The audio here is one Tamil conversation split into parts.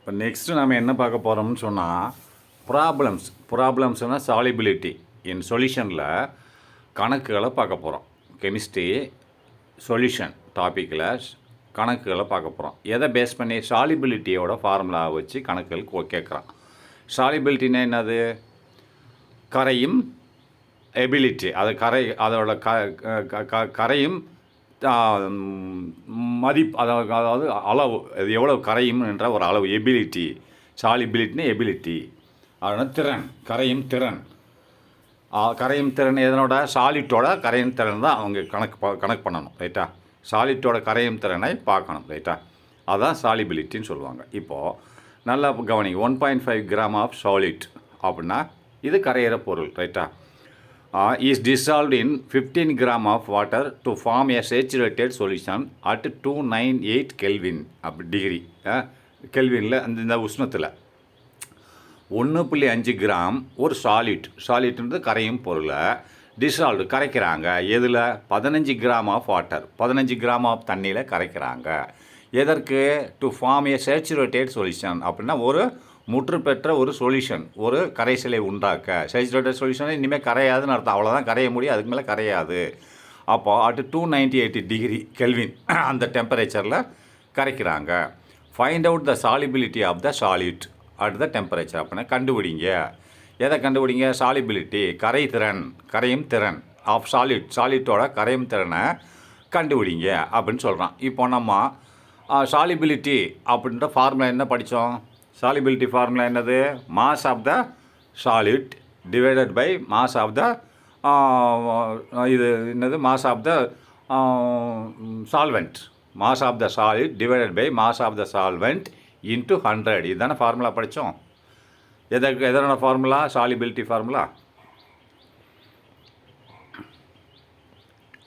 இப்போ நெக்ஸ்ட்டு நம்ம என்ன பார்க்க போகிறோம்னு சொன்னால் ப்ராப்ளம்ஸ்னால் சாலிபிலிட்டி இன் சொல்யூஷனில் கணக்குகளை பார்க்க போகிறோம். கெமிஸ்ட்ரி சொல்யூஷன் டாப்பிக்கில் கணக்குகளை பார்க்க போகிறோம். எதை பேஸ் பண்ணி சாலிபிலிட்டியோட ஃபார்முலாவை வச்சு கணக்குகள் கேட்குறான். சாலிபிலிட்டின்னா என்னது? கரையும் எபிலிட்டி, அது அதோட கரையும் மதிப்பு, அதாவது அளவு, அது எவ்வளோ கரையும் என்ற ஒரு அளவு. எபிலிட்டி, சாலிபிலிட்டினா எபிலிட்டி, அதனால் திறன், கரையும் திறன் எதனோட? சாலிட்டோட கரையும் திறன் தான் அவங்க கணக்கு பண்ணணும், ரைட்டா? சாலிட்டோட கரையும் திறனை பார்க்கணும், ரைட்டா? அதுதான் சாலிபிலிட்டின்னு சொல்லுவாங்க. இப்போது நல்லா கவனிங்க. 1.5 கிராம் ஆஃப் சாலிட் அப்படின்னா இது கரையிற பொருள், ரைட்டா? is dissolved in 15 gram of water to form a saturated solution at 298 Kelvin degree கெல்வினில். இந்த உஷ்ணத்தில் 1.5 கிராம் ஒரு சாலிட்ன்றது கரையும் பொருளை டிசால்வ்டு கரைக்கிறாங்க. எதில்? 15 gram of water, 15 gram of தண்ணியில் கரைக்கிறாங்க. எதற்கு? To form a saturated solution அப்படின்னா ஒரு முற்று பெற்ற ஒரு சொல்யூஷன், ஒரு கரைசலை உண்டாக்க. சேச்சுரேட்டட் சொல்யூஷன் இனிமேல் கரையாதுன்னு அர்த்தம். அவ்வளோதான் கரைய முடியும், அதுக்கு மேலே கரையாது. அப்போது அட் 298 டிகிரி கெல்வின் அந்த டெம்பரேச்சரில் கரைக்கிறாங்க. Find out the solubility of the solid at the temperature அப்படின்னா கண்டுபிடிங்க. எதை கண்டுபிடிங்க? சாலிபிலிட்டி, கரையும் திறன் ஆஃப் சாலிட்டோட கரையும் திறனை கண்டுபிடிங்க அப்படின்னு சொல்கிறான். இப்போ நம்ம சாலிபிலிட்டி அப்படின்ற ஃபார்முலா என்ன படித்தோம்? சாலிபிலிட்டி ஃபார்முலா என்னது? Mass of the solid divided by mass of the இது என்னது? Mass of the solvent. Mass of the solid divided by mass of the solvent into 100. இதுதானே ஃபார்முலா படித்தோம். எதனோட ஃபார்முலா? Solubility formula.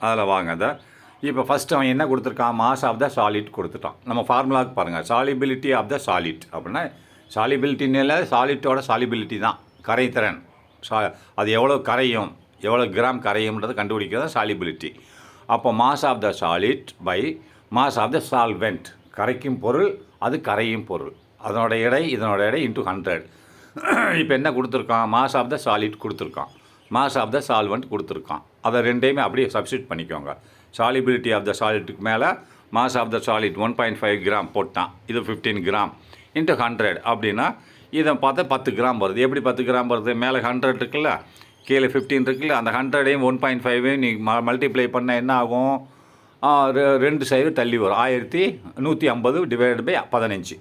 அதில் வாங்க. அதை இப்போ ஃபஸ்ட்டு அவன் என்ன கொடுத்துருக்கான்? மாஸ் ஆஃப் த சாலிட் கொடுத்துட்டான். நம்ம ஃபார்முலாவுக்கு பாருங்கள். சாலிபிலிட்டி ஆஃப் த சாலிட் அப்படின்னா சாலிபிலிட்டினில் சாலிட்டோட சாலிபிலிட்டி தான் கரைத்திறன். அது எவ்வளோ கரையும், எவ்வளோ கிராம் கரையும்ன்றது கண்டுபிடிக்கிறது சாலிபிலிட்டி. அப்போ mass of the solid by mass of the solvent, கரைக்கும் பொருள், அது கரையும் பொருள், அதனோட எடை இதனோட எடை இன்ட்டு 100. இப்போ என்ன கொடுத்துருக்கான்? மாஸ் ஆஃப் த சாலிட் கொடுத்துருக்கான், மாஸ் ஆஃப் த சால்வெண்ட் கொடுத்துருக்கான். அதை ரெண்டையுமே அப்படியே சப்ஸ்டியூட் பண்ணிக்கோங்க. சாலிபிலிட்டி ஆஃப் த சாலிட்டுக்கு மேலே mass of the solid 1.5 gram போட்டான். இது 15 கிராம் இன்ட்டு 100 அப்படின்னா இதை பார்த்தா 10 கிராம் வருது. எப்படி 10 கிராம் வருது? மேலே 100 இருக்குல்ல, கீழே 15 இருக்குல்ல, அந்த 100ஐயும் 1.5ஐயும் நீ மல்டிப்ளை பண்ண என்ன ஆகும்? 2 சைடு தள்ளி வரும். 1150 டிவைடட் பை 15.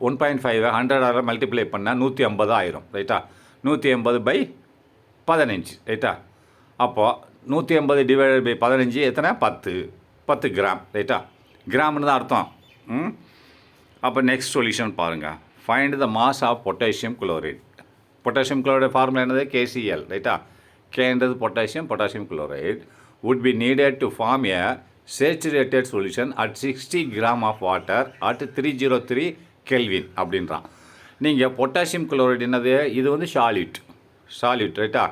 1.5 100 மல்டிப்ளை பண்ணால் 150 ஆயிரும், ரைட்டா? 150 பை 15, ரைட்டா? அப்போது 150 டிவைடட் பை 15 எத்தனை? 10 கிராம், ரைட்டா? கிராம்னு தான் அர்த்தம். அப்போ நெக்ஸ்ட் சொல்யூஷன் பாருங்கள். Find the mass of potassium chloride. Potassium chloride formula என்னது? KCl, ரைட்டா? கேன்றது potassium chloride would be needed to form a saturated solution at 60 gram of water at 303 Kelvin அப்படின்றான். நீங்கள் பொட்டாசியம் குளோரைட் என்னது? இது வந்து சாலிட், ரைட்டா?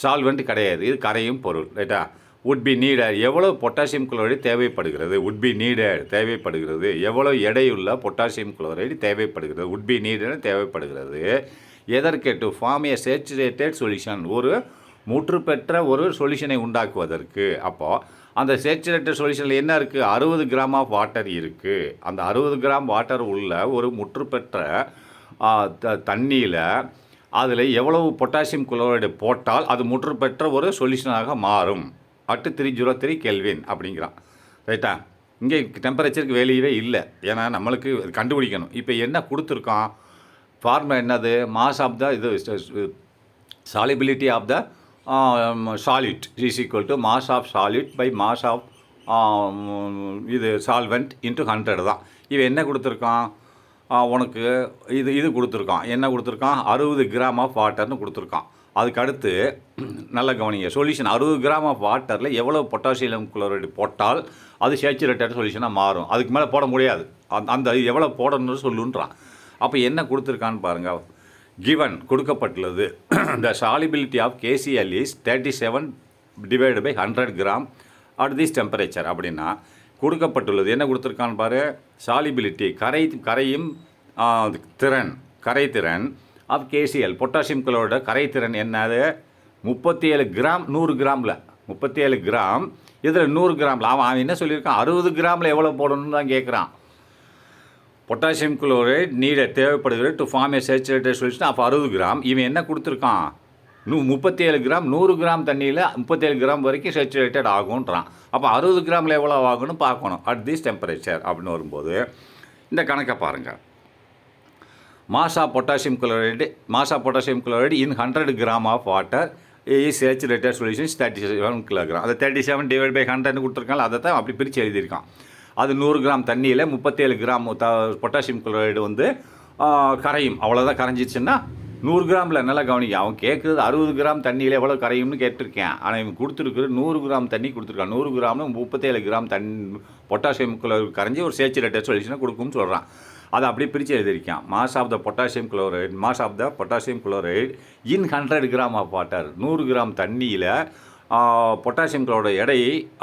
சால்வெண்ட் கிடையாது, இது கரையும் பொருள், ரைட்டா? would be needed, எவ்வளோ பொட்டாசியம் குளோரைடு தேவைப்படுகிறது? would be needed தேவைப்படுகிறது. எவ்வளோ எடையுள்ள பொட்டாசியம் குளோரைடு தேவைப்படுகிறது? would be needed தேவைப்படுகிறது. எதற்கு? To form a saturated solution, ஒரு முற்று பெற்ற ஒரு சொல்யூஷனை உண்டாக்குவதற்கு. அப்போது அந்த சேச்சுரேட்டட் சொல்யூஷனில் என்ன இருக்குது? 60 கிராம் ஆஃப் வாட்டர் இருக்குது. அந்த 60 கிராம் வாட்டர் உள்ள ஒரு முற்று பெற்ற தண்ணியில் அதில் எவ்வளவு பொட்டாசியம் குளோரைடு போட்டால் அது முற்று பெற்ற ஒரு சொல்யூஷனாக மாறும் அட் 303 கெல்வின் அப்படிங்கிறான், ரைட்டா? இங்கே டெம்பரேச்சருக்கு வேலையவே இல்லை, ஏன்னா நம்மளுக்கு கண்டுபிடிக்கணும். இப்போ என்ன கொடுத்துருக்கான்? ஃபார்முலா என்னது? மாஸ் ஆஃப் த இது solubility of the solid is equal to mass of solid by mass of இது சால்வெண்ட் இன்ட்டு 100 தான். இவன் என்ன கொடுத்துருக்கான்? உனக்கு இது கொடுத்துருக்கான். என்ன கொடுத்துருக்கான்? 60 கிராம் ஆஃப் வாட்டர்னு கொடுத்துருக்கான். அதுக்கு அடுத்து நல்ல கவனிங்க. சொல்யூஷன் 60 கிராம் ஆஃப் வாட்டரில் எவ்வளோ பொட்டாசியம் குளோரைடு போட்டால் அது சேச்சுரேட்டட் சொல்யூஷனாக மாறும். அதுக்கு மேலே போட முடியாது. அந்த எவ்வளோ போடணும்னு சொல்லுன்றான். அப்போ என்ன கொடுத்துருக்கான்னு பாருங்கள். கிவன் கொடுக்கப்பட்டுள்ளது. The solubility of KCl is 37 divide by 100 gram at this temperature அப்படின்னா கொடுக்கப்பட்டுள்ளது. என்ன கொடுத்துருக்கான்னு பாரு? சாலிபிலிட்டி, கரையும் திறன் கரைத்திறன் ஆஃப் KCl பொட்டாசியம் குளோரைடு கரைத்திறன் என்னது 37 கிராம் 100 கிராமில் 37 கிராம் இதில் 100 கிராமில் அவன் என்ன சொல்லியிருக்கான் 60 கிராமில் எவ்வளோ போடணும்னு தான் கேட்குறான். பொட்டாசியம் குளோரைடு தேவைப்படுகிறது to form a saturated solution of 60 gram. இவன் என்ன கொடுத்துருக்கான் 37 கிராம் 100 கிராம் தண்ணியில் 37 கிராம் வரைக்கும் சேச்சுரேட்டட் ஆகுன்றான். அப்போ 60 கிராமில் எவ்வளோ ஆகுன்னு பார்க்கணும் அட் திஸ் டெம்பரேச்சர் அப்படின்னு வரும்போது இந்த கணக்கை பாருங்கள். Mass of potassium chloride in 100 gram of water is saturated solution 37 kilogram. அதை 37 டிவைட் பை 100 கொடுத்துருக்காங்க. அதை தான் அப்படி பிரித்து எழுதியிருக்கான். அது 100 கிராம் தண்ணியில் 37 கிராம் பொட்டாசியம் குளோரைடு வந்து கரையும். அவ்வளோதான் கரைஞ்சிச்சுன்னா 100 கிராமில் நல்லா கவனிக்க. அவன் கேட்குறது 60 கிராம் தண்ணியில் எவ்வளோ கரையும்னு கேட்டிருக்கேன். ஆனால் இவன் கொடுத்துருக்குறது 100 கிராம் தண்ணி கொடுத்துருக்கான். 100 கிராம்னு 37 கிராம் பொட்டாசியம் குளோரைடு கரைஞ்சி ஒரு சேச்சுரேட்டட் சொல்யூஷனை கொடுக்கும்னு சொல்கிறான். அதை அப்படியே பிரித்து எழுதியிருக்கான். Mass of the potassium chloride in 100 gram of water 100 gram தண்ணியில் பொட்டாசியம் குளோரைடு எடை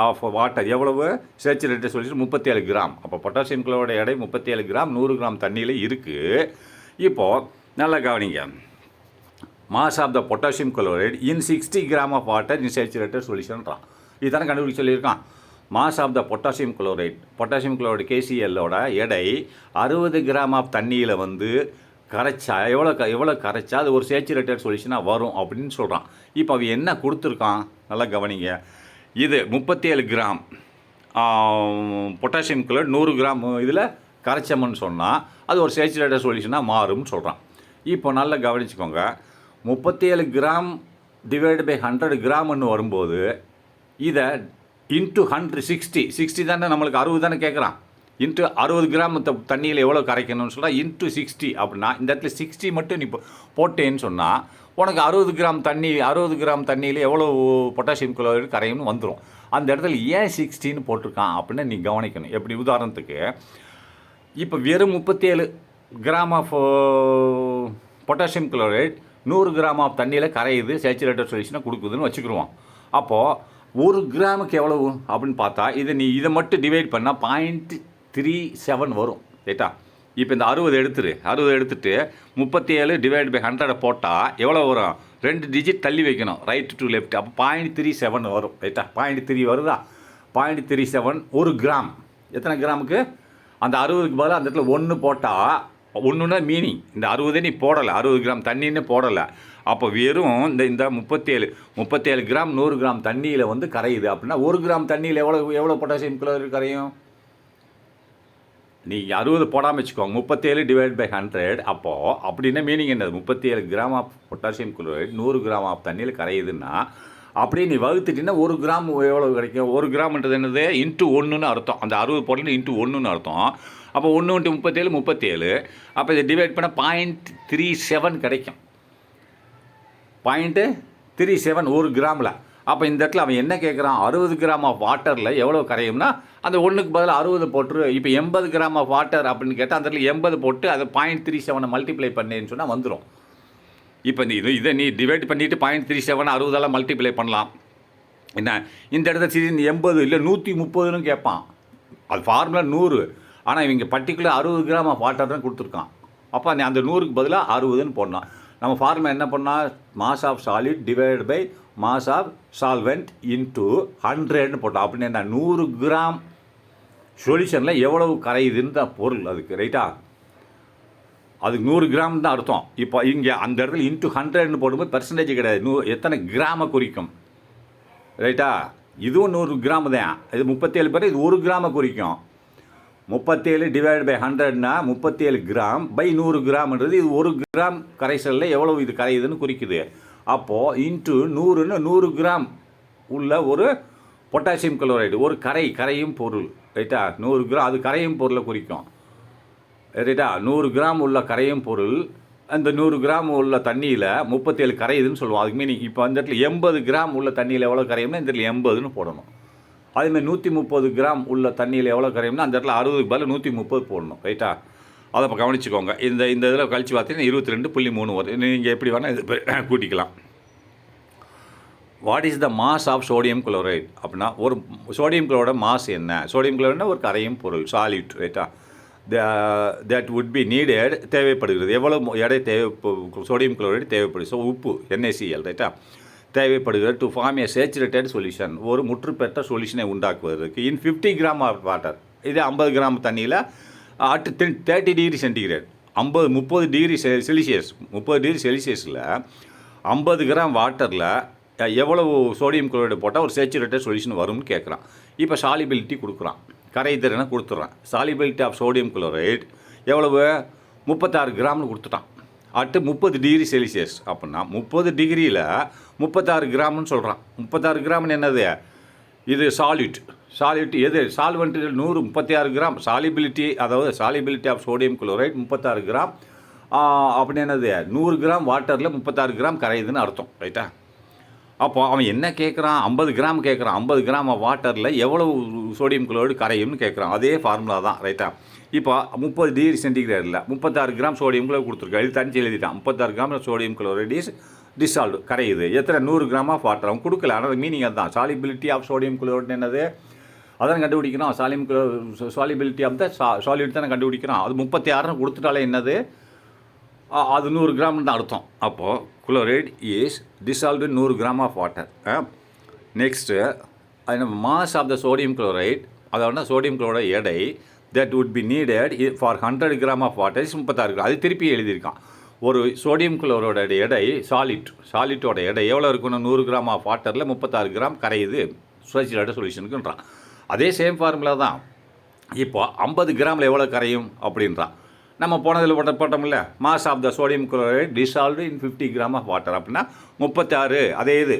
ஆஃப் வாட்டர் எவ்வளவு சேச்சுரேட்டட் சொல்யூஷன் 37 கிராம். அப்போ பொட்டாசியம் குளோரைடு எடை 37 கிராம் 100 கிராம் தண்ணியில் இருக்குது. இப்போது நல்லா கவனிங்க. Mass of the potassium chloride in 60 gram of water in saturated சொல்யூஷன்றான். இதுதானே கண்டுபிடிச்சி சொல்லியிருக்கான். Mass of the potassium chloride KClோட எடை 60 கிராம் ஆஃப் தண்ணியில் வந்து கரைச்சா எவ்வளோ கரைச்சா அது ஒரு சேச்சுரேட்டட் சொல்யூஷனாக வரும் அப்படின்னு சொல்கிறான். இப்போ அவன் என்ன கொடுத்துருக்கான் நல்லா கவனிங்க. இது 37 கிராம் பொட்டாசியம் குளோரைடு 100 கிராம் இதில் கரைச்சோம்னு சொன்னால் அது ஒரு சேச்சுரேட்டட் சொல்யூஷனாக மாறும்னு சொல்கிறான். இப்போ நல்லா கவனிச்சுக்கோங்க. 37 கிராம் டிவைடு பை 100 கிராம்னு வரும்போது இதை இன்ட்டு 60 தானே நம்மளுக்கு 60 தானே கேட்குறான். இன்ட்டு 60 கிராம் தண்ணியில் எவ்வளோ கரைக்கணும்னு சொன்னால் இன்ட்டு 60 அப்படின்னா இந்த இடத்துல 60 மட்டும் நீ போட்டேன்னு சொன்னால் உனக்கு 60 கிராம் தண்ணியில் எவ்வளோ பொட்டாசியம் குளோரைடு கரையும்னு வந்துடும். அந்த இடத்துல ஏன் 60ன்னு போட்டிருக்கான் அப்படின்னு நீ கவனிக்கணும். எப்படி உதாரணத்துக்கு இப்போ வெறும் 37 gram of potassium chloride 100 gram of தண்ணியில் கரையுது சேச்சுரேட்டட் சொல்யூஷனை கொடுக்குதுன்னு வச்சுக்கிடுவோம். அப்போது 1 கிராமுக்கு எவ்வளவு அப்படின்னு பார்த்தா இதை மட்டும் டிவைட் பண்ணால் 0.37 வரும் ரைட்டா. இப்போ இந்த 60 எடுத்துட்டு 37 டிவைட் பை 100 போட்டால் எவ்வளோ வரும் 2 டிஜிட் தள்ளி வைக்கணும் ரைட் டு லெஃப்ட். அப்போ 0.37 வரும் ரைட்டா. 0.3 வருதா. 0.37 1 கிராம் எத்தனை கிராமுக்கு அந்த 60க்கு பதிலாக அந்த இடத்துல 1 போட்டால் 1ன்னா மீனிங் இந்த 60 நீ போடலை 60 கிராம் தண்ணின்னு போடலை. அப்போ வெறும் இந்த 37 கிராம் 100 கிராம் தண்ணியில் வந்து கரையுது அப்படின்னா 1 கிராம் தண்ணியில் எவ்வளோ பொட்டாசியம் குளோரைடு கரையும். நீ 60 போடாமல் வச்சுக்கோங்க 37 டிவைட் பை 100. அப்போது அப்படின்னா மீனிங் என்னது 37 gram of potassium chloride 100 gram of தண்ணியில் கரையுதுன்னா அப்படியே நீ வகுத்துட்டீங்கன்னா 1 கிராம் எவ்வளோ கிடைக்கும். 1 கிராம்ன்றது என்னது இன்ட்டு 1ன்னு அர்த்தம். அந்த 60 போடல இன்ட்டு 1ன்னு அர்த்தம். அப்போ 1 × 37 அப்போ இதை டிவைட் பண்ணால் 0.37 கிடைக்கும். 0.37 1 கிராமில். அப்போ இந்த இடத்துல அவன் என்ன கேட்குறான் 60 கிராம் ஆஃப் வாட்டரில் எவ்வளோ கரையும்னா அந்த 1க்கு பதிலாக 60 போட்டு இப்போ 80 கிராம் ஆஃப் வாட்டர் அப்படின்னு கேட்டால் அந்த இடத்துல 80 போட்டு அதை 0.37 மல்டிப்ளை பண்ணேன்னு சொன்னால் வந்துடும். இப்போ இதை நீ டிவைட் பண்ணிவிட்டு 0.37 60 மல்டிப்ளை பண்ணலாம். என்ன இந்த இடத்துல 80 இல்லை 130ன்னு கேட்பான். அது ஃபார்முலா 100. ஆனால் இவங்க பர்டிகுலர் 60 கிராம் ஆஃப் வாட்டர் தான் கொடுத்துருக்கான். அப்போ அந்த 100க்கு பதிலாக 60ன்னு போடணும். நம்ம ஃபார்முலா என்ன பண்ணால் mass of solid divide by mass of solvent into 100ன்னு போட்டோம். அப்படின்னு என்ன 100 கிராம் சொல்யூஷனில் எவ்வளவு கரையுதுன்னு தான் பொருள் அதுக்கு ரைட்டா. அதுக்கு 100 கிராம் தான் அர்த்தம். இப்போ இங்கே அந்த இடத்துல இன்ட்டு 100ன்னு போடும்போது பெர்சன்டேஜ் கிடையாது எத்தனை கிராமை குறிக்கும் ரைட்டா. இதுவும் 100 கிராம் தான். இது 37 பேர் இது 1 கிராமை குறிக்கும். 37 டிவைட் பை 100னா 37 கிராம் பை 100 கிராம்ன்றது இது 1 கிராம் கரைசலில் எவ்வளவு இது கரையுதுன்னு குறிக்குது. அப்போது இன்ட்டு 100ன்னு 100 கிராம் உள்ள ஒரு பொட்டாசியம் குளோரைடு ஒரு கரையும் பொருள் ரைட்டா. 100 கிராம் அது கரையும் பொருளை குறிக்கும் ரைட்டா. 100 கிராம் உள்ள கரையும் பொருள் அந்த 100 கிராம் உள்ள தண்ணியில் 37 கரையுதுன்னு சொல்லுவோம். அதுக்கு மீனிங் இப்போ அந்த இடத்துல 80 கிராம் உள்ள தண்ணியில் எவ்வளோ கரையும்னா இந்த இடத்துல 80ன்னு போடணும். அதேமாதிரி 130 கிராம் உள்ள தண்ணியில் எவ்வளோ கரையும்னா அந்த இடத்துல 60க்கு பதில் 130 போடணும் ரைட்டா. அதை இப்போ கவனிச்சுக்கோங்க. இந்த இதில் கழிச்சு பார்த்தீங்கன்னா 22.3 வரும். நீங்கள் எப்படி வேணால் இது கூட்டிக்கலாம். What is the mass of sodium chloride அப்படின்னா ஒரு சோடியம் குளோரைட மாஸ் என்ன. சோடியம் குளோரைட்னா ஒரு கரையும் பொருள் சாலிட் ரைட்டா. தட் வுட் பி நீடட் தேவைப்படுகிறது. எவ்வளோ எடை சோடியம் குளோரைடு தேவைப்படுது. ஸோ உப்பு NaCl ரைட்டா தேவைப்படுகிறது to form a saturated solution, ஒரு முற்றுப்பெற்ற சொல்யூஷனை உண்டாக்குவதற்கு இன் 50 கிராம் ஆஃப் வாட்டர். இதே 50 கிராம் தண்ணியில் at 30 degree centigrade 30 degree Celsius 30 degree செல்சியஸில் 50 கிராம் வாட்டரில் எவ்வளவு சோடியம் குளோரைடு போட்டால் ஒரு சேச்சுரேட்டட் சொல்யூஷன் வரும்னு கேட்குறான். இப்போ சாலிபிலிட்டி கொடுக்குறான், கரைதிறனை கொடுத்துட்றான். சாலிபிலிட்டி ஆஃப் சோடியம் குளோரைடு எவ்வளவு 36 கிராம்னு கொடுத்துட்டான் அட்டு 30 டிகிரி செல்சியஸ். அப்படின்னா 30 டிகிரியில் 36 கிராம்னு சொல்கிறான். 36 கிராம்னு என்னது? இது சாலிட் எது சால்வெண்ட் 36 கிராம் சாலிபிலிட்டி, அதாவது solubility of sodium chloride 36 gram. அப்படி என்னது 100 கிராம் வாட்டரில் 36 கிராம் கரையுதுன்னு அர்த்தம் ரைட்டா. அப்போ அவன் என்ன கேட்குறான்? 50 கிராம் கேட்குறான். 50 கிராம் வாட்டரில் எவ்வளவு சோடியம் குளோரைடு கரையும்னு கேட்குறான். அதே ஃபார்முலா தான் ரைட்டா. இப்போ 30 டிகிரி சென்டிகிரேடில் 36 கிராம் சோடியம் குளோரைடு கொடுத்துருக்காரு. இது தனிச்சு எழுதிட்டான். 36 gram sodium chloride is dissolved கரையுது. எத்தனை 100 கிராம் ஆஃப் வாட்டர் அவன் கொடுக்கல. ஆனால் மீனிங் அதுதான். சாலிபிலிட்டி ஆஃப் சோடியம் குளோரைடு என்னது அதான் கண்டுபிடிக்கிறோம். சாலிபிலிட்டி ஆஃப் த சாலிட் தானே கண்டுபிடிக்கிறோம். அது 36 கொடுத்துட்டாலே என்னது அது 100 கிராம்னு தான் அர்த்தம். அப்போது chloride is dissolved 100 gram of water. Next அது mass of the sodium chloride, அதோட சோடியம் குளோரைடு எடை that would be needed for 100 gram of water is 36 gram. அது திருப்பி எழுதியிருக்கான். ஒரு சோடியம் குளோரைடோட எடை சாலிட்டோட எடை எவ்வளோ இருக்கணும்? 100 கிராம் ஆஃப் வாட்டரில் 36 கிராம் கரையுது சேச்சுரேட்டட் சொல்யூஷனுக்குன்றான். அதே சேம் ஃபார்முலா தான். இப்போ 50 கிராமில் எவ்வளோ கரையும் அப்படின்றான். நம்ம போனதில் போட்டோம்ல, mass of the sodium chloride dissolved in 50 gram of water. அப்படின்னா 36 அதே இது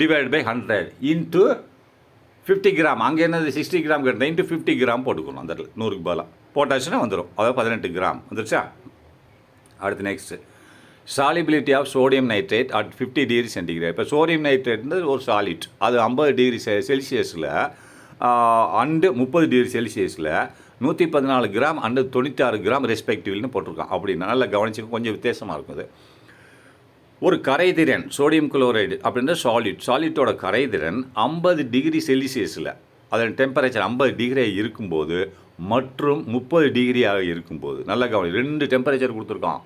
டிவைட் பை 100 இன்ட்டு 50 கிராம். அங்கே என்னது 60 கிராம் கேட்டேன். இன்ட்டு 50 கிராம் போட்டுக்கணும். அந்த 100க்கு பதிலாக போட்டாச்சுன்னா வந்துடும். அதாவது 18 கிராம் வந்துருச்சா. அடுத்து next solubility of sodium nitrate at 50 degree centigrade. இப்போ சோடியம் நைட்ரேட்ன்றது ஒரு சாலிட். அது 50 டிகிரி செல்சியஸில் அண்டு 30 டிகிரி செல்சியஸில் 114 கிராம் அண்டு 96 கிராம் ரெஸ்பெக்டிவ்னு போட்டிருக்கான். அப்படின்னா நல்லா கவனிச்சு, கொஞ்சம் வித்தியாசமாக இருக்குது. ஒரு கரைதிறன் சோடியம் குளோரைடு அப்படின்ற சாலிட்டோட கரைதிறன் 50 டிகிரி செல்சியஸில் அதன் டெம்பரேச்சர் 50 டிகிரியாக இருக்கும்போது மற்றும் 30 டிகிரியாக இருக்கும்போது நல்லா கவனி, 2 டெம்பரேச்சர் கொடுத்துருக்கான்.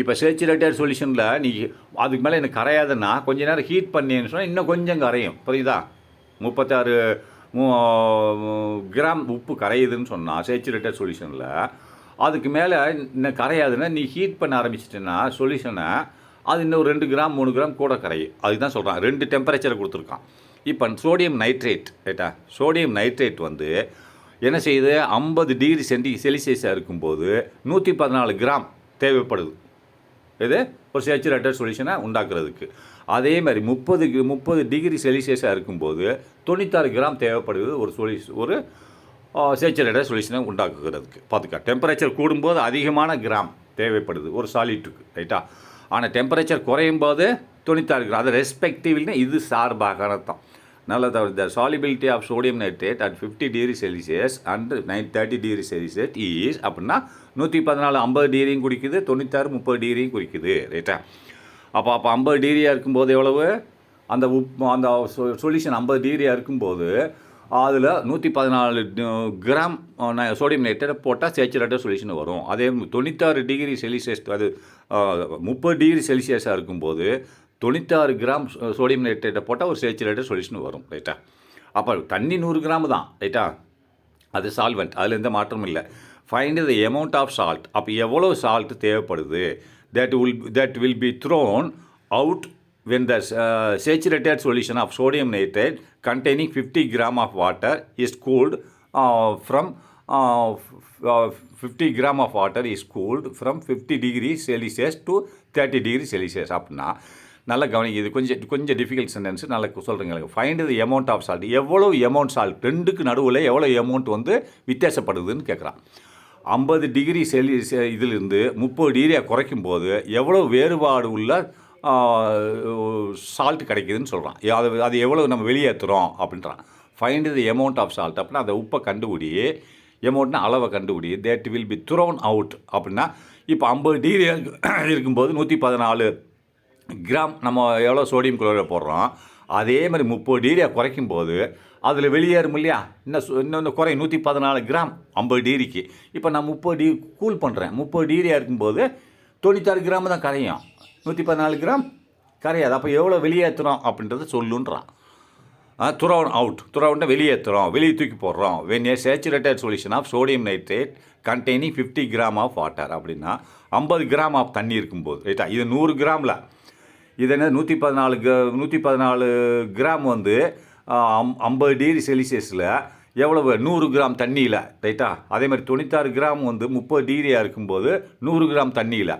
இப்போ சேச்சுரேட்டட் சொல்யூஷனில் நீ அதுக்கு மேலே எனக்கு கரையாதுன்னா கொஞ்ச நேரம் ஹீட் பண்ணின்னு சொன்னால் இன்னும் கொஞ்சம் கரையும். புரியுதா? 36 கிராம் உப்பு கரையுதுன்னு சொன்னால் சேச்சுரேட்டட் சொல்யூஷனில், அதுக்கு மேலே இன்னும் கரையாதுன்னா நீ ஹீட் பண்ண ஆரம்பிச்சிட்டேன்னா சொல்யூஷனை அது இன்னும் 2 கிராம் 3 கிராம் கூட கரையும். அதுதான் சொல்கிறான். 2 டெம்பரேச்சரை கொடுத்துருக்கான். இப்போ சோடியம் நைட்ரேட் ரைட்டா, சோடியம் நைட்ரேட் வந்து என்ன செய்யுது? 50 டிகிரி செல்சியஸாக இருக்கும்போது 114 கிராம் தேவைப்படுது. இது ஒரு சேச்சுரேட்டட் சொல்யூஷனை உண்டாக்குறதுக்கு. அதே மாதிரி 30 டிகிரி செல்சியஸாக இருக்கும்போது 96 கிராம் தேவைப்படுது ஒரு சேச்சுரேட்டட் சொல்யூஷனை உண்டாக்குறதுக்கு. பார்த்துக்கா, டெம்பரேச்சர் கூடும்போது அதிகமான கிராம் தேவைப்படுது ஒரு சாலிட்டுக்கு ரைட்டா. ஆனால் டெம்பரேச்சர் குறையும் போது 96 கிராம். அது ரெஸ்பெக்டிவ்னு இது சார்பாக அர்த்தம். நல்ல the solubility of sodium nitrate at 50 degree Celsius and 30 degree Celsius is அப்படின்னா 114 50 டிகிரியும் குறிக்குது, 96 30 டிகிரியும் குறிக்குது ரைட்டா. அப்போ 50 டிகிரியாக இருக்கும்போது எவ்வளவு? அந்த அந்த சொல்யூஷன் 50 டிகிரியாக இருக்கும்போது அதில் 114 கிராம் சோடியம் நைட்ரேட் போட்டால் சேச்சுரேட்டட் சொல்யூஷன் வரும். அதே 96 டிகிரி செல்சியஸ் அது 30 டிகிரி செல்சியஸாக இருக்கும்போது 96 கிராம் சோடியம் நைட்ரேட்டை போட்டால் ஒரு சேச்சுரேட்டட் சொல்யூஷன் வரும் ரைட்டா. அப்போ தண்ணி 100 கிராம் தான் ரைட்டா, அது சால்வெண்ட், அதில் எந்த மாற்றமும் இல்லை. Find the amount of salt. அப்போ எவ்வளோ சால்ட் தேவைப்படுது? that will be thrown out when the saturated solution of sodium nitrate containing 50 gram of water is cooled from 50 gram of water is cooled from 50 degrees Celsius to 30 degrees Celsius. அப்படின்னா நல்லா கவனிங்க, இது கொஞ்சம் டிஃபிகல்ட் சென்டென்ஸ். நல்லா சொல்கிறேங்க. Find the amount of salt. எவ்வளோ எமௌண்ட் சால்ட், ரெண்டுக்கு நடுவில் எவ்வளோ எமௌண்ட் வந்து வித்தியாசப்படுதுன்னு கேட்குறான். 50 டிகிரி இதிலிருந்து 30 டிகிரியாக குறைக்கும் போது எவ்வளோ வேறுபாடு உள்ள சால்ட் கிடைக்குதுன்னு சொல்கிறான். அது எவ்வளோ நம்ம வெளியேற்றுறோம் அப்படின்றான். Find the amount of salt அப்படின்னா அந்த உப்பை கண்டுபிடி, எமௌண்ட்னா அளவை கண்டுபிடி. That will be thrown out அப்படின்னா இப்போ 50 டிகிரி இருக்கும்போது 114 கிராம் நம்ம எவ்வளோ சோடியம் குளோரைடு போடுறோம். அதே மாதிரி 30 டிகிரியாக குறைக்கும் போது அதில் வெளியேறும் இல்லையா, இன்னும் குறையும் 114 கிராம் 50 டிகிரிக்கு. இப்போ நான் 30 டிகிரி கூல் பண்ணுறேன். 30 டிகிரியாக இருக்கும்போது 96 கிராம் தான் கரையும். 114 கிராம் கரையாது. அப்போ எவ்வளோ வெளியேற்றுறோம் அப்படின்றத சொல்லுன்றான். துரோன் அவுட், துரோன்னா வெளியேற்றுறோம், வெளியே தூக்கி போடுறோம். When a saturated solution of sodium nitrate containing 50 gram of water அப்படின்னா 50 கிராம் ஆஃப் தண்ணி இருக்கும்போது, ரைட்டா, இது 100 கிராமில், இது என்ன 114 கிராம் வந்து 50 டிகிரி செல்சியஸில் எவ்வளவு 100 கிராம் தண்ணியில், ரைட்டா. அதே மாதிரி 96 கிராம் வந்து 30 டிகிரியாக இருக்கும்போது 100 கிராம் தண்ணியில்.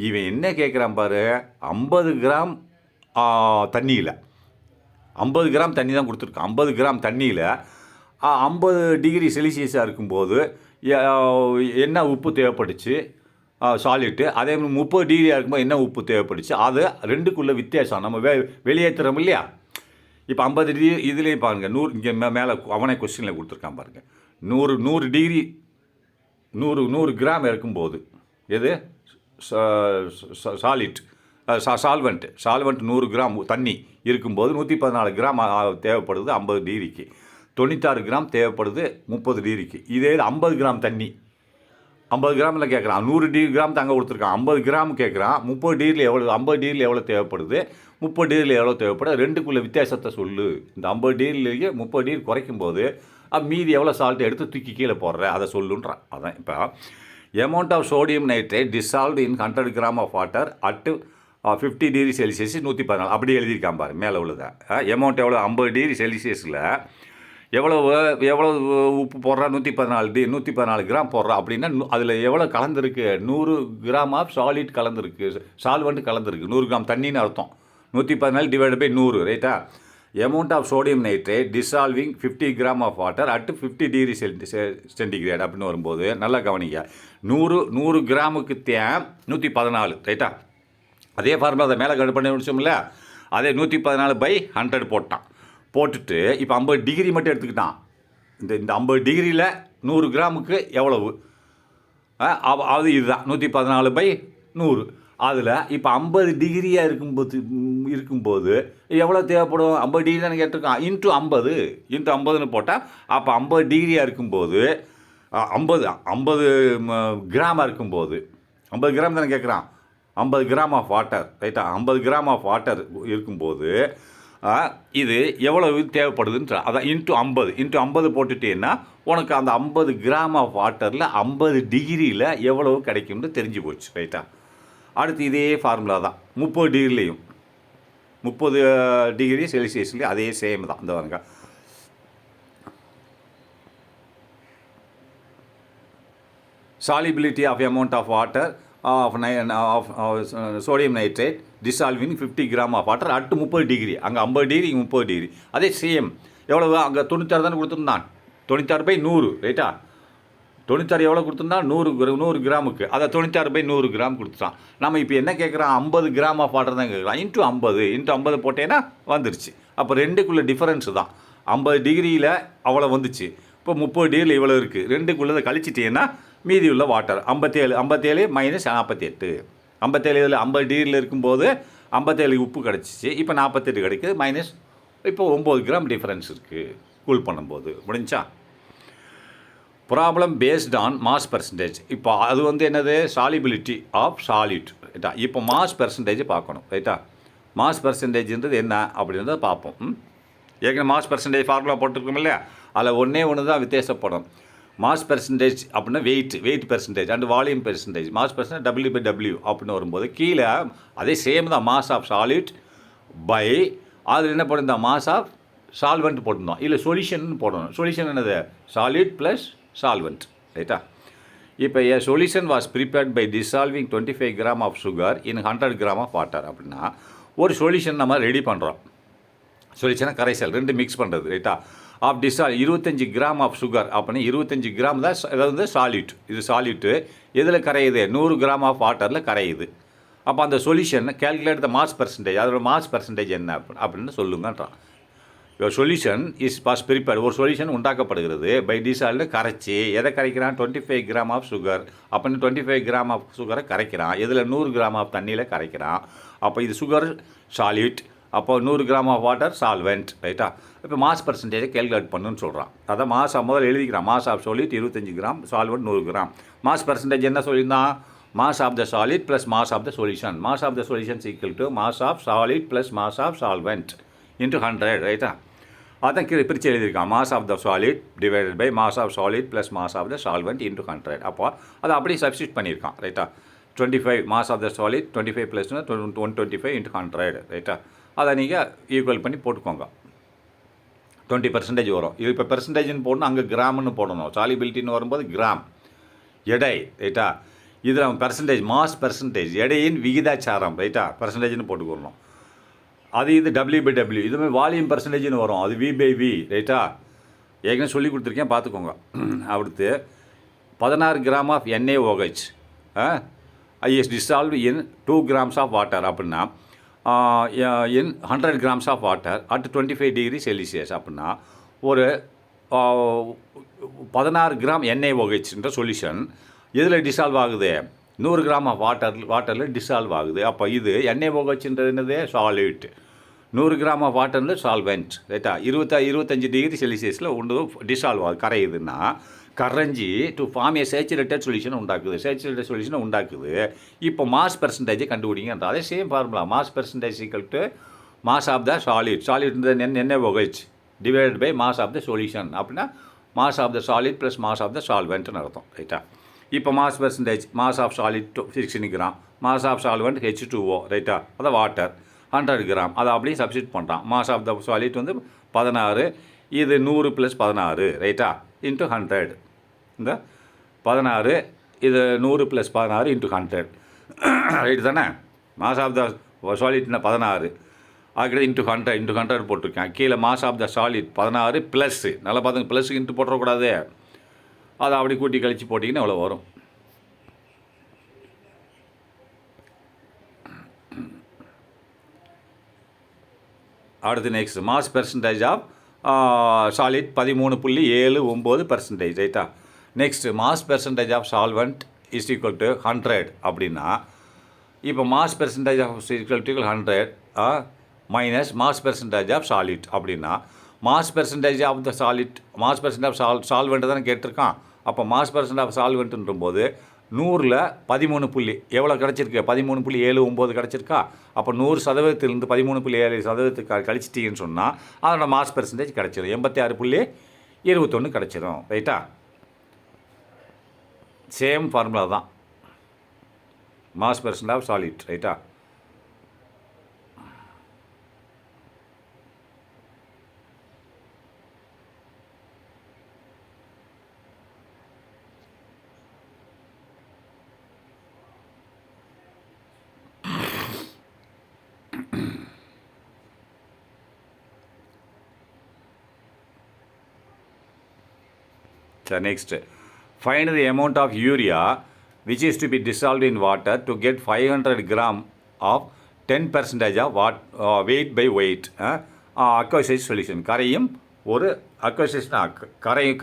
இவன் என்ன கேட்குறான் பாரு, 50 கிராம் தண்ணியில், 50 கிராம் தண்ணி தான் கொடுத்துருக்கான். 50 கிராம் தண்ணியில் 50 டிகிரி செல்சியஸாக இருக்கும்போது என்ன உப்பு தேவைப்பட்டுச்சு, சாலிட்டு. அதே மாதிரி 30 டிகிரியாக இருக்கும்போது என்ன உப்பு தேவைப்பட்டுச்சு, அது ரெண்டுக்குள்ளே வித்தியாசம் நம்ம வெளியேற்றுறோம் இல்லையா. இப்போ 50 டிகிரி இதுலேயே பாருங்கள், 100 இங்கே மேலே அவனே கொஸ்டினில் கொடுத்துருக்கான் பாருங்கள். 100 டிகிரி 100 கிராம் இருக்கும்போது எது சாலிட் சால்வெண்ட் 100 கிராம் தண்ணி இருக்கும்போது 114 கிராம் தேவைப்படுது 50 டிகிரிக்கு. 96 கிராம் தேவைப்படுது 30 டிகிரிக்கு. இதே 50 கிராம் தண்ணி 50 கிராமில் கேட்குறான். 100 கிராம் தாங்க கொடுத்துருக்கான். 50 கிராம் கேட்குறான். 30 டிகிரியில் எவ்வளோ, 50 டிகிரியில் எவ்வளோ தேவைப்படுது, 30 டிகிரியில் எவ்வளோ தேவைப்படுது, ரெண்டுக்குள்ளே வித்தியாசத்தை சொல்லு. இந்த 50 டிகிரிலேயே 30 டிகிரி குறைக்கும் போது மீதி எவ்வளோ சால்ட் எடுத்து தூக்கி கீழே போடுற அதை சொல்லுன்றான். அதான் இப்போ amount of sodium nitrate dissolved in 100 gram of water at 50 degree Celsius 114 அப்படி எழுதியிருக்கான் பாரு மேலே உள்ளதை. எமௌண்ட் எவ்வளோ, 50 டிகிரி செல்சியஸில் எவ்வளோ உப்பு போடுறா, 114 கிராம் போடுறா அப்படின்னா அதில் எவ்வளோ கலந்துருக்கு, 100 கிராம் ஆஃப் சாலிட் கலந்துருக்கு, சால்வெண்ட் கலந்துருக்கு. 100 கிராம் தண்ணின்னு அர்த்தம். 114 டிவைட் பை 100, ரைட்டா. amount of sodium nitrate dissolving 50 gram of water at 50 degree centigrade அப்படின்னு வரும்போது நல்லா கவனிங்க. 100 கிராமுக்கு 114, ரைட்டா. அதே ஃபார்முலா அதை மேலே கட் பண்ணி முடிச்சோம்ல, அதே 114/100 போட்டுட்டு இப்போ 50 டிகிரி மட்டும் எடுத்துக்கிட்டான். இந்த 50 டிகிரியில் 100 கிராமுக்கு எவ்வளவு, அது இதுதான் 114/100. அதில் இப்போ 50 டிகிரியாக இருக்கும்போது எவ்வளோ தேவைப்படும், 50 டிகிரி தானே கேட்டிருக்கான், இன்ட்டு 50ன்னு போட்டால் அப்போ 50 டிகிரியாக இருக்கும்போது 50 கிராமாக இருக்கும்போது 50 கிராம் தானே கேட்குறான். 50 கிராம் ஆஃப் வாட்டர், ரைட்டா. 50 கிராம் ஆஃப் வாட்டர் இருக்கும்போது இது எவ்வளவு தேவைப்படுதுன்ற அதான் இன்ட்டு 50 போட்டுட்டேன்னா உனக்கு அந்த 50 கிராம் ஆஃப் வாட்டரில் 50 டிகிரியில் எவ்வளவு கிடைக்கும்னு தெரிஞ்சு போச்சு, ரைட்டா. அடுத்து இதே ஃபார்முலா தான் 30 டிகிரிலையும் 30 டிகிரி செல்சியஸ்லேயும் அதே சேம் தான். இந்த வாங்க solubility of amount of water of sodium nitrate dissolving 50 gram of water at 30 degree. அங்கே 50 டிகிரி 30 டிகிரி அதே சேம். எவ்வளவு அங்கே 96 தானே கொடுத்துருந்தான், 96/100, ரைட்டா. 96 எவ்வளோ கொடுத்துருந்தான், 100 கிராமுக்கு, அதை 96/100 கிராம் கொடுத்துட்டான். நம்ம இப்போ என்ன கேட்குறான், 50 கிராம் ஆஃப் வாட்டர் தான் கேட்குறான். இன்ட்டு 50 போட்டேன்னா வந்துருச்சு. அப்போ ரெண்டுக்குள்ளே டிஃபரன்ஸு தான். 50 டிகிரியில் அவ்வளோ வந்துச்சு, இப்போ 30 டிகிரியில் இவ்வளோ இருக்குது. ரெண்டுக்குள்ளதை கழிச்சிட்டேன்னா மீதி உள்ள வாட்டர் 57 மைனஸ் 48. 57 இதில் 50 டிகிரியில் இருக்கும்போது 57 உப்பு கிடச்சிச்சு, இப்போ 48 கிடைக்குது. மைனஸ் இப்போ 9 கிராம் டிஃப்ரென்ஸ் இருக்குது கூல் பண்ணும்போது. முடிஞ்சா problem based on mass percentage. இப்போ அது வந்து என்னது, சாலிபிலிட்டி ஆஃப் சாலிட், ரைட்டா. இப்போ மாஸ் பெர்சன்டேஜ் பார்க்கணும், ரைட்டா. மாஸ் பெர்சன்டேஜ்ன்றது என்ன அப்படின்றத பார்ப்போம். ஏற்கனவே மாஸ் பெர்சன்டேஜ் ஃபார்முலா போட்டிருக்கோம் இல்லையா, அதில் ஒன்று தான் வித்தியாசப்படும். மாஸ் பெர்சன்டேஜ் அப்படின்னா weight percentage and volume percentage. Mass percentage W/W அப்படின்னு வரும்போது கீழே அதே சேம் தான், மாஸ் ஆஃப் சாலிட் பை அதில் என்ன போட்டிருந்தோம், மாஸ் ஆஃப் சால்வெண்ட் போட்டிருந்தோம். இல்லை சொல்யூஷன் போடணும். சொல்யூஷன் என்னது, சாலிட் ப்ளஸ் சால்வெண்ட், ரைட்டா. இப்போ a solution was prepared by dissolving 25 gram of sugar in 100 gram of water அப்படின்னா ஒரு சொல்யூஷன் நம்ம ரெடி பண்ணுறோம். சொல்யூஷனாக கரைசல் ரெண்டு மிக்ஸ் பண்ணுறது, ரைட்டா. ஆஃப் டிசால் 25 கிராம் ஆஃப் சுகர் அப்படின்னா 25 கிராம் தான் அதாவது சாலிட். இது சாலிட்டு எதில் கரையுது, 100 கிராம் ஆஃப் வாட்டரில் கரையுது. அப்போ அந்த solution calculate the mass percentage, அதோட மாஸ் பெர்சன்டேஜ் என்ன அப்படின்னு சொல்லுங்கன்றான். சொல்யூஷன் இஸ் பாஸ் ப்ரிப்பேர்ட், ஒரு சொல்யூஷன் உண்டாக்கப்படுகிறது பை டிசால்டு கரைச்சி. எதை கரைக்கிறான், 25 கிராம் ஆஃப் சுகர் அப்படின்னு 25 கிராம் ஆஃப் சுகரை கரைக்கிறான். இதில் 100 கிராம் ஆஃப் தண்ணியில் கரைக்கிறான். அப்போ இது சுகர் சாலிட் அப்போ 100 கிராம் ஆஃப் வாட்டர் சால்வெண்ட், ரைட்டா? இப்போ மாஸ் பர்சன்டேஜை கேல்குலேட் பண்ணுன்னு சொல்கிறான். அதான் மாஸ் முதல்ல எழுதிக்கிறான். Mass of solid 25 gram, solvent 100 gram. Mass percentage என்ன சொல்லியிருந்தான்? Mass of the solid plus mass of the solution. Mass of the solution equal to mass of solid plus mass of solvent into 100, ரைட்டா? அதான் பிரித்து எழுதியிருக்கான். Mass of the solid divided by mass of solid plus mass of the solvent into 100. அப்போ அதை அப்படியே சப்ஸ்டியூட் பண்ணியிருக்கான், ரைட்டா? 25 mass of the solid 25 plus 125 into 100, ரைட்டா? அதை நீங்கள் ஈக்குவல் பண்ணி போட்டுக்கோங்க. 20% வரும். இது இப்போ பெர்சன்டேஜ்னு போடணும், அங்கே கிராம்னு போடணும். சாலிபிலிட்டின்னு வரும்போது கிராம், எடை, ரைட்டா? இதில் பெர்சன்டேஜ், மாஸ் பெர்சன்டேஜ், எடையின் விகிதாச்சாரம், ரைட்டா? பெர்சன்டேஜ்னு போட்டுக்கணும். அது இது W/W. இதுமாதிரி வால்யூம் பெர்சன்டேஜ்னு வரும், அது V/V, ரைட்டா? ஏற்கனவே சொல்லி கொடுத்துருக்கேன், பார்த்துக்கோங்க. அடுத்து 16 gram of NaOH is dissolved in 2 grams of water அப்படின்னா in 100 grams of water at 25 degree Celsius அப்படின்னா ஒரு 16 கிராம் NaOHன்ற சொல்யூஷன் இதில் டிசால்வ் ஆகுது, 100 கிராம் ஆஃப் வாட்டரில் டிசால்வ் ஆகுது. அப்போ இது NaOHன்றது என்னது? சாலிட். 100 கிராம் ஆஃப் வாட்டரில் சால்வெண்ட், ரைட்டா? 25 டிகிரி செல்சியஸில் ஒன்று டிசால்வ் ஆகுது, கரையுதுன்னா கரைஞ்சி to form a saturated solution உண்டாக்குது. சேச்சுரேட்டட் சொல்யூஷனை உண்டாக்குது. இப்போ மாஸ் பெர்சன்டேஜை கண்டுபிடிங்கன்ற அதே same formula. Mass percentage equal to mass of the solid, solid NaOH divided by mass of the solution அப்படின்னா mass of the solid plus mass of the சால்வெண்ட்னு அர்த்தம், ரைட்டா? இப்போ mass percentage, mass of solid 16 gram, mass of solvent H2O, ரைட்டா? அதை வாட்டர் 100 கிராம், அதை அப்படியே சப்ஸ்டியூட் பண்ணுறான். மாஸ் ஆஃப் த சாலிட் 16, இது 100 + 16, ரைட்டா? இன்ட்டு 100. இந்த 16, இது 100 + 16 இன்ட்டு 100, ரைட்டு தானே? மாஸ் ஆஃப் த சாலிட்னா 16, அதுக்கிட்ட இன்ட்டு 100 போட்டிருக்கேன். கீழே mass of the solid 16 plus, நல்லா பார்த்துங்க, ப்ளஸ் இன்ட்டு போட்டுறக்கூடாது. அதை அப்படி கூட்டி கழித்து போட்டிங்கன்னா எவ்வளோ வரும்? அடுத்து next mass percentage of solid 13.79%, ரைட்டா? Next mass percentage of solvent is equal to 100 அப்படின்னா இப்போ mass percentage of equal to 100 minus mass percentage of solid அப்படின்னா mass percentage of the solid, mass percentage of solvent தானே கேட்டிருக்கான். அப்போ மாஸ் பெர்சன்ட் ஆஃப் சால்வெண்ட்டுன்ற போது 100ல் 13 புள்ளி எவ்வளோ கிடச்சிருக்கு? 13.79 கிடச்சிருக்கா? அப்போ 100%லேருந்து 13.7% கழிச்சிட்டிங்கன்னு சொன்னால் அதோட மாஸ் பெர்சன்டேஜ் கிடச்சிடும், 86.21 கிடச்சிடும், ரைட்டா? சேம் ஃபார்முலா தான், மாஸ் பெர்சன்ட் ஆஃப் சாலிட், ரைட்டா? So next, find the amount of urea which is to be dissolved in water to get 500 gram of 10% of weight by weight aqueous solution. கரையும் ஒரு aqueous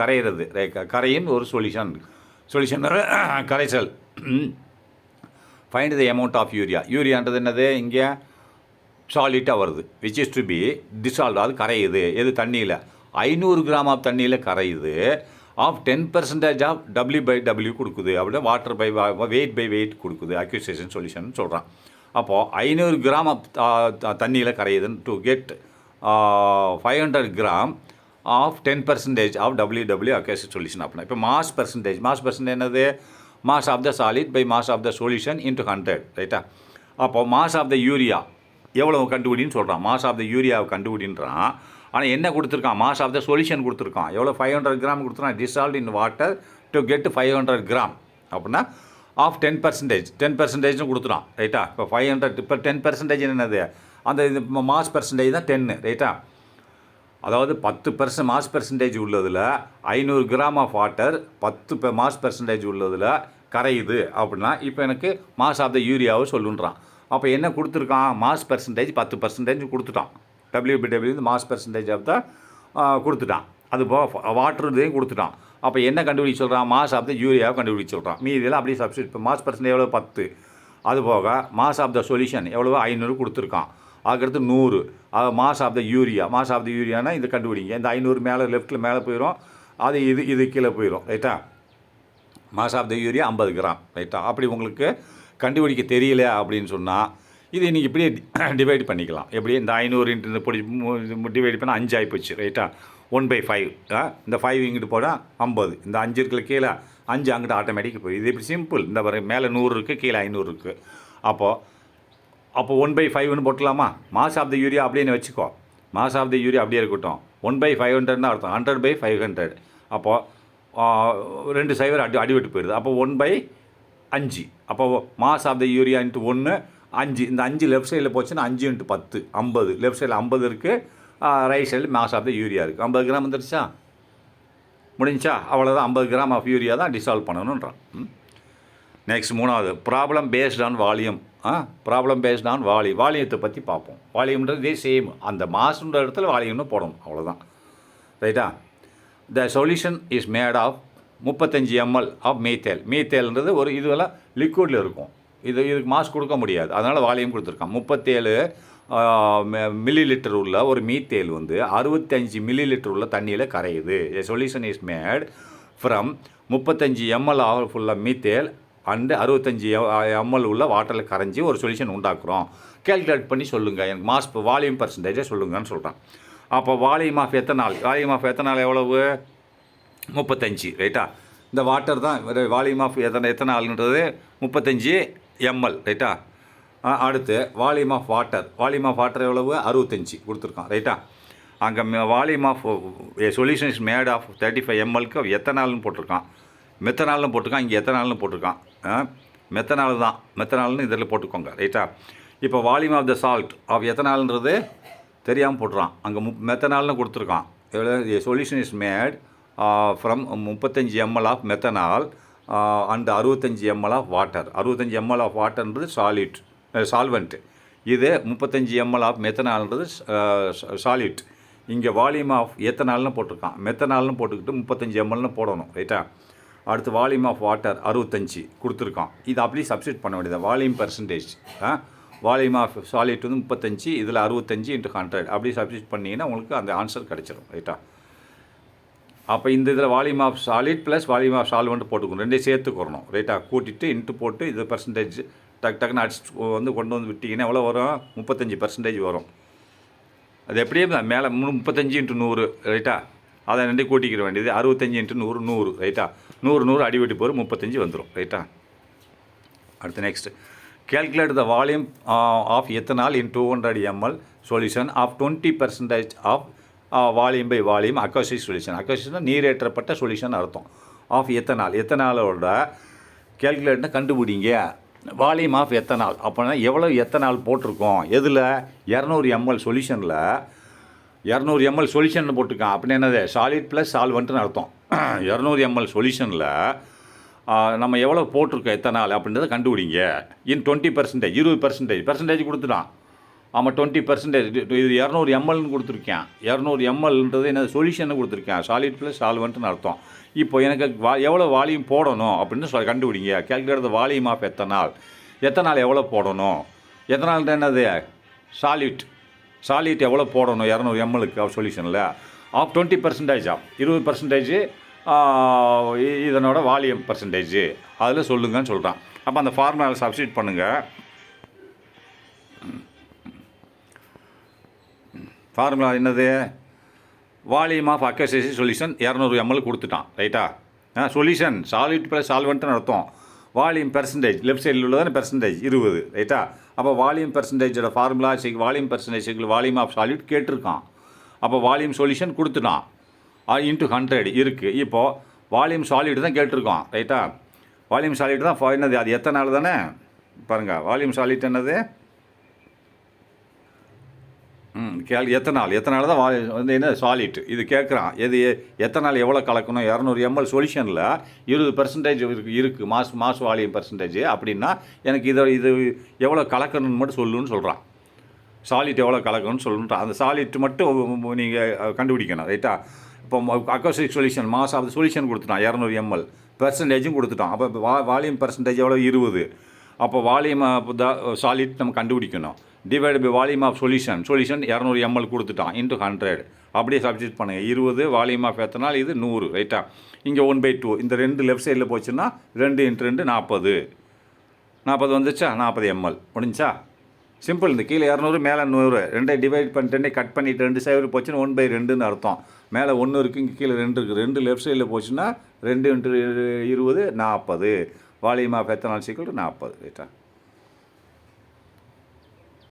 கரையிறது, கரையும் ஒரு சொல்யூஷன் கரைசல். Find the amount of urea. யூரியான்றது என்னது? இங்கே சாலிட்டாக வருது. Which is to be dissolve, அது கரையுது. எது? தண்ணியில் 500 கிராம் ஆஃப் தண்ணியில் கரையுது. ஆஃப் 10% ஆஃப் W/W கொடுக்குது, அப்படின்னா water by weight by weight கொடுக்குது, அக்யூசேஷன் சொல்யூஷன் சொல்கிறான். அப்போது 500 கிராம் தண்ணியில் கரையுதுன்னு to get 500 gram of 10% of W/W aqueous solution அப்படின்னா இப்போ மாஸ் பெர்சன்டேஜ் என்னது? Mass of the solid by mass of the solution into 100, ரைட்டா? அப்போது மாஸ் ஆஃப் த யூரியா எவ்வளோ கண்டுபிடின்னு சொல்கிறான். மாஸ் ஆஃப் த யூரியாவை கண்டுபிடின்றான். ஆனால் என்ன கொடுத்துருக்கான்? மாஸ் ஆஃப் த சொல்யூஷன் கொடுத்துருக்கான். எவ்வளோ? 500 கிராம் கொடுத்துருக்கான். Dissolve in water to get 500 gram அப்படின்னா ஆஃப் 10%ன்னு கொடுத்துட்டான், ரைட்டா? இப்போ 500, இப்போ 10% என்னது? அந்த இது மாஸ் பெர்சன்டேஜ் தான் 10, ரைட்டா? அதாவது 10% மாஸ் பெர்சன்டேஜ் உள்ளதில் 500 gram of water 10 mass percentage உள்ளதில் கரையுது அப்படின்னா இப்போ எனக்கு மாஸ் ஆஃப் த யூரியாவை சொல்லுன்றான். அப்போ என்ன கொடுத்துருக்கான்? மாஸ் பெர்சன்டேஜ் 10% கொடுத்துட்டான். W/W மாஸ் பெர்சன்டேஜ் ஆஃப் த கொடுத்துட்டான். அது போக வாட்டர் இதையும் கொடுத்துட்டான். அப்போ என்ன கண்டுபிடிச்சு சொல்கிறான்? மாஸ் ஆஃப் த யூரியாவை கண்டுபிடிச்சு சொல்கிறான். இதெல்லாம் அப்படியே சப்ஸ்டியூட். இப்போ மாஸ் பெர்சன்டேஜ் எவ்வளோ? 10. அது போக மாஸ் ஆஃப் த சொல்யூஷன் எவ்வளோ? 500 கொடுத்துருக்கான். அதுக்கடுத்து 100 mass of the urea. Mass of the யூரியானா இது கண்டுபிடிங்க. இந்த 500 மேலே லெஃப்ட்டில் மேலே போயிடும், அது இது கீழே போயிடும். ரைட்டா? Mass of the urea 50 gram. ரைட்டா? அப்படி உங்களுக்கு கண்டுபிடிக்க தெரியல அப்படின்னு சொன்னால் இது நீங்கள் இப்படியே டிவைட் பண்ணிக்கலாம். எப்படி இந்த 500 இன்ட்டு பொடி டிவைட் பண்ணால் 5 ஆகிப்போச்சு. ரைட்டா? 1/5. இந்த 5 இங்கிட்டு போனால் 50. இந்த 5 இருக்குல்ல கீழே 5 அங்கிட்டு ஆட்டோமேட்டிக்காக போய் இது இப்படி சிம்பிள். இந்த மேலே 100 இருக்குது, கீழே 500 இருக்குது. அப்போ 1/5ன்னு போட்டலாமா? மாஸ் ஆஃப் த யூரியா அப்படின்னு வச்சுக்கோ. மாஸ் ஆஃப் த யூரியா அப்படியே இருக்கட்டும். 1/500 அர்த்தம் 100/500. அப்போது 2 சைவர் அடிவிட்டு போயிடுது. அப்போ 1/5. அப்போ mass of the urea into 1 5. இந்த 5 லெஃப்ட் சைடில் போச்சுன்னா 5 × 10 50. லெஃப்ட் சைடில் 50 இருக்குது, ரைட் சைடில் மாஸ் ஆஃப் த யூரியா இருக்குது. 50 கிராம் வந்துருச்சா? முடிஞ்சா? அவ்வளோதான். 50 கிராம் ஆஃப் யூரியா தான் டிசால்வ் பண்ணணுன்றான். நெக்ஸ்ட் 3வது problem based on volume. Problem based on வால்யூத்தை பற்றி பார்ப்போம். வால்யூம்ன்றது சேம், அந்த மாசுன்ற இடத்துல வால்யூம்னு போடணும், அவ்வளோதான். ரைட்டா? The solution is made of 35 ml of methyl. மீத்தேல்ன்றது ஒரு இதுவெல்லாம் லிக்விடில் இருக்கும். இதுக்கு மாஸ் கொடுக்க முடியாது, அதனால் வால்யூம் கொடுத்துருக்கான். 37 மில்லி லிட்டர் உள்ள ஒரு மீத்தேல் 65 மில்லி லிட்டர் உள்ள தண்ணியில் கரையுது. A solution is made from 35 ml of உள்ள மீத்தேல் அண்டு 65 ml உள்ள வாட்டரில் கரைஞ்சி ஒரு சொல்யூஷன் உண்டாக்குறோம். கேல்குலேட் பண்ணி சொல்லுங்கள், எனக்கு மாஸ் வால்யூம் பர்சன்டேஜை சொல்லுங்கன்னு சொல்கிறான். அப்போ வால்யூம் ஆஃப் எத்தனால் எவ்வளவு? 35. ரைட்டா? இந்த வாட்டர் தான் வால்யூம் ஆஃப் எத்தனால்ன்றது 35 ml. ரைட்டா? அடுத்து வால்யூம் ஆஃப் வாட்டர் எவ்வளவு? 65 கொடுத்துருக்கான். ரைட்டா? அங்கே volume of solution is made of 35 ml எத்தனால்னு போட்டிருக்கான், மெத்தனால்னு போட்டிருக்கான், இங்கே எத்தனால்னு போட்டிருக்கான். மெத்தனால்னு இதில் போட்டுக்கோங்க. ரைட்டா? இப்போ volume of the salt of எத்தனால்ன்றது தெரியாமல் போட்டுறான், அங்கே மெத்தனால்னு கொடுத்துருக்கான். எவ்வளோ? Solution is made from 35 ml of methanol and 65 ml of water. 65 ml of வாட்டர்ன்றது சால்வெண்ட். இது 35 ml ஆஃப் மெத்தனால்ன்றது சாலிட். இங்கே வால்யூம் ஆஃப் எத்தனால்னு போட்டிருக்கான், மெத்தனால்னு போட்டுக்கிட்டு 35 mlன்னு போடணும். ரைட்டா? அடுத்து வால்யூம் ஆஃப் வாட்டர் 65 கொடுத்துருக்கான். இது அப்படியே சப்ஸ்டிட் பண்ண வேண்டியது. Volume percentage volume of solid 35, இதில் 65 × 100 அப்படி சப்ஸ்டிட் பண்ணிங்கன்னா உங்களுக்கு அந்த ஆன்சர் கிடச்சிடும். ரைட்டா? அப்போ இந்த இதில் volume of solid plus volume of solvent போட்டுக்கணும், ரெண்டையும் சேர்த்துக்கிறணும். ரைட்டா? கூட்டிட்டு இன்ட்டு போட்டு இது பர்சன்டேஜ் டக்குன்னு அடிச்சு கொண்டு வந்து விட்டிங்கன்னா எவ்வளோ வரும்? 35% வரும். அது எப்படியே மேலே 35 × 100. ரைட்டா? அதை ரெண்டையும் கூட்டிக்கிற வேண்டியது. 65 × 100 100. ரைட்டா? 100 அடிவிட்டு போகிற 35 வந்துடும். ரைட்டா? அடுத்து next calculate the volume of ethanol in 200 ml solution of 20% of volume by volume aqueous solution. அக்வசிஸ்னா நீரேற்றப்பட்ட சொல்யூஷன் அர்த்தம். ஆஃப் எத்தனாலோட கேல்குலேட்னா கண்டுபிடிங்க வால்யூம் ஆஃப் எத்தனால். அப்படின்னா எவ்வளோ எத்தனால் போட்டிருக்கோம், எதில்? 200 ml சொல்யூஷனில் 200 ml சொல்யூஷன் போட்டிருக்கான். அப்படின்னு என்னது? சாலிட் ப்ளஸ் சால்வெண்ட்டுன்னு அர்த்தம். 200 ml சொல்யூஷனில் நம்ம எவ்வளோ போட்டிருக்கோம் எத்தனால் அப்படின்றத கண்டுபிடிங்க. இன் 20% 20% கொடுத்துட்டான். ஆமாம் 20%. இது 200 mlன்னு கொடுத்துருக்கேன். 200 mlன்றது என்ன? சொல்யூஷன் கொடுத்துருக்கேன். சாலிட் ப்ளஸ் சால்வெண்ட்டுன்னு அர்த்தம். இப்போ எனக்கு எவ்வளோ வால்யூம் போடணும் அப்படின்னு கண்டுபிடிங்க. Calculate the volume of ethanol எவ்வளோ போடணும். எத்தனால் என்னது? சாலிட் எவ்வளோ போடணும் 200 mlக்கு சொல்யூஷனில் ஆஃப் 20% ஆஃப் 20% இதனோட வால்யூம் பர்சன்டேஜ் அதில் சொல்லுங்கன்னு சொல்கிறான். அப்போ அந்த ஃபார்முலாவில் சப்ஸ்டிட் பண்ணுங்கள். ஃபார்முலா என்னது? வால்யூம் ஆஃப் அக்வசிஸ் சொல்யூஷன் 200 ml கொடுத்துட்டான். ரைட்டா? சொல்யூஷன் சாலிட் ப்ளஸ் சால்வெண்ட்டுன்னு அர்த்தம். வால்யூம் பெர்சன்டேஜ் லெஃப்ட் சைடில் உள்ளதான பெர்சன்டேஜ் 20. ரைட்டா? அப்போ வால்யூம் பெர்சன்டேஜோட formula volume percentage volume of solid கேட்டிருக்கான். அப்போ வால்யூம் சொல்யூஷன் கொடுத்துட்டான். இன்ட்டு 100 இருக்குது. இப்போது வால்யூம் சாலிட் தான் கேட்டிருக்கோம். ரைட்டா? வால்யூம் சாலிட் தான் என்னது? அது எத்தனால் தானே? பாருங்கள், வால்யூம் சாலிட் என்னது? எத்தனால் தான் என்ன? சாலிட். இது கேட்குறான். எத்தனால் எவ்வளோ கலக்கணும்? 200 ml சொல்யூஷனில் 20% இருக்குது மாஸ் வால்யூம் பர்சன்டேஜ். அப்படின்னா எனக்கு இது எவ்வளோ கலக்கணும்னு மட்டும் சொல்லுன்னு சொல்கிறான். சாலிட் எவ்வளோ கலக்கணும்னு சொல்லுன்றான். அந்த சாலிட் மட்டும் நீங்கள் கண்டுபிடிக்கணும். ரைட்டா? இப்போ aqueous solution mass of the solution கொடுத்துட்டான் 200 ml, பெர்சன்டேஜும் கொடுத்துட்டான். அப்போ வால்யூம் பர்சன்டேஜ் எவ்வளோ? 20. அப்போ வால்யூம் சாலிட் நம்ம கண்டுபிடிக்கணும். Divide by volume of solution 200 ml கொடுத்துட்டான் இன்ட்டு 100 அப்படியே சப்ஸ்டிட் பண்ணுங்கள் 20 வால்யூம் ஆஃப் எத்தனால் இது 100 ரைட்டா இங்கே 1/2 இந்த 2 லெஃப்ட் சைடில் போச்சுன்னா 2 × 2 40 வந்துச்சா 40 ml முடிஞ்சா சிம்பிள். இந்த கீழே 200 மேலே 100 ரெண்டை டிவைட் பண்ணிட்டு 2 கட் பண்ணிவிட்டு 2 சைடு போச்சுன்னா 1/2ன்னு அர்த்தம். மேலே 1 இருக்குது இங்கே கீழே 2 இருக்குது 2 லெஃப்ட் சைடில் போச்சுன்னா 2 × 20 40 வால்யூம் ஆஃப் எத்தனால் = 40 ரைட்டா.